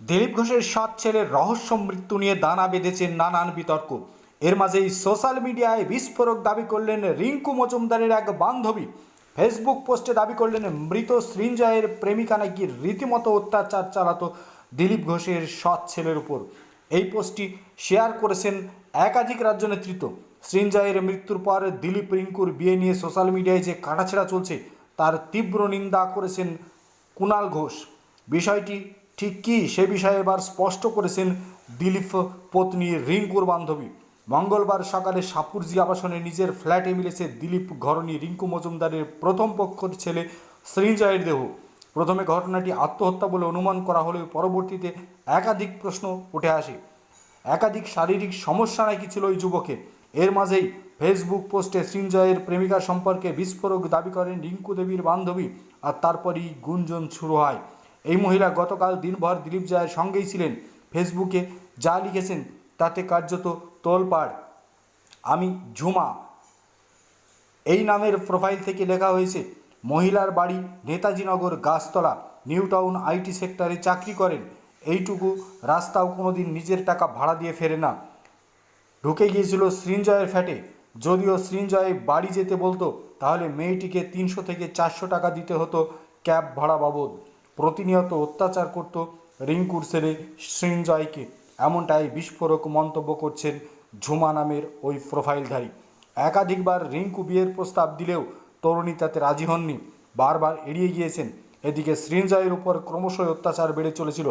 দিলীপ ঘোষের ৭ ছেলের রহস্য মৃত্যু নিয়ে দানা বেঁধেছে নানান বিতর্ক। এর মাঝেই সোশ্যাল মিডিয়ায় বিস্ফোরক দাবি করলেন রিঙ্কু মজুমদারের এক বান্ধবী। ফেসবুক পোস্টে দাবি করলেন মৃত সৃঞ্জয়ের প্রেমিকা নাকি রীতিমতো অত্যাচার চালাতো দিলীপ ঘোষের ৭ ছেলের উপর। এই পোস্টটি শেয়ার করেছেন একাধিক রাজ্য নেতৃত্ব। সৃঞ্জয়ের মৃত্যুর পর দিলীপ রিঙ্কুর বিয়ে নিয়ে সোশ্যাল মিডিয়ায় যে কাটাছেড়া চলছে তার তীব্র নিন্দা করেছেন কুণাল ঘোষ। বিষয়টি ঠিক কী সে বিষয়ে এবার স্পষ্ট করেছেন দিলীপ পত্নী রিঙ্কুর বান্ধবী। মঙ্গলবার সকালে সাপুরজি আবাসনে নিজের ফ্ল্যাটে মিলেছে দিলীপ ঘরণী রিঙ্কু মজুমদারের প্রথম পক্ষের ছেলে সৃঞ্জয়ের দেহ। প্রথমে ঘটনাটি আত্মহত্যা বলে অনুমান করা হলেও পরবর্তীতে একাধিক প্রশ্ন উঠে আসে। একাধিক শারীরিক সমস্যা নাকি ছিল ওই যুবকের। এর মাঝেই ফেসবুক পোস্টে সৃঞ্জয়ের প্রেমিকা সম্পর্কে বিস্ফোরক দাবি করেন রিঙ্কু দেবীর বান্ধবী, আর তারপরই গুঞ্জন শুরু হয়। এই মহিলা গতকাল দিনভর দিলীপ জয়ের সঙ্গেই ছিলেন। ফেসবুকে যা লিখেছেন তাতে কার্যত তোলপাড়। আমি ঝুমা এই নামের প্রোফাইল থেকে লেখা হয়েছে, মহিলার বাড়ি নেতাজিনগর গাছতলা, নিউ টাউন আইটি সেক্টরে চাকরি করেন। এইটুকু রাস্তাও কোনোদিন নিজের টাকা ভাড়া দিয়ে ফেরে না। ঢুকে গিয়েছিল সৃঞ্জয়ের ফ্ল্যাটে। যদিও সৃঞ্জয় বাড়ি যেতে বলতো তাহলে মেয়েটিকে ৩০০ থেকে ৪০০ টাকা দিতে হতো ক্যাব ভাড়া বাবদ। প্রতিনিয়ত অত্যাচার করত রিঙ্কুর ছেলে সৃঞ্জয়কে, এমনটাই বিস্ফোরক মন্তব্য করছেন ঝুমা নামের ওই প্রোফাইলধারী। একাধিকবার রিঙ্কু বিয়ের প্রস্তাব দিলেও তরুণী তাতে রাজি হননি, বারবার এড়িয়ে গিয়েছেন। এদিকে সৃঞ্জয়ের উপর ক্রমশই অত্যাচার বেড়ে চলেছিল।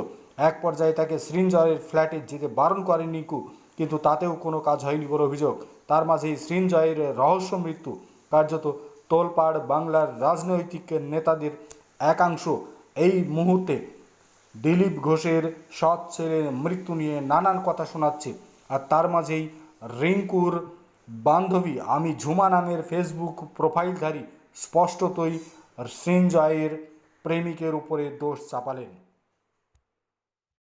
এক পর্যায়ে তাকে সৃঞ্জয়ের ফ্ল্যাটে যেতে বারণ করেন রিঙ্কু, কিন্তু তাতেও কোনো কাজ হয়নি বলে অভিযোগ। তার মাঝেই সৃঞ্জয়ের রহস্য মৃত্যু কার্যত তোলপাড়। বাংলার রাজনৈতিক নেতাদের একাংশ এই মুহূর্তে দিলীপ ঘোষের ৭ ছেলের মৃত্যু নিয়ে নানান কথা শোনাচ্ছে। আর তার মাঝেই রিঙ্কুর বান্ধবী আমি ঝুমা নামের ফেসবুক প্রোফাইলধারী স্পষ্টতই সৃঞ্জয়ের প্রেমিকের উপরে দোষ চাপালেন।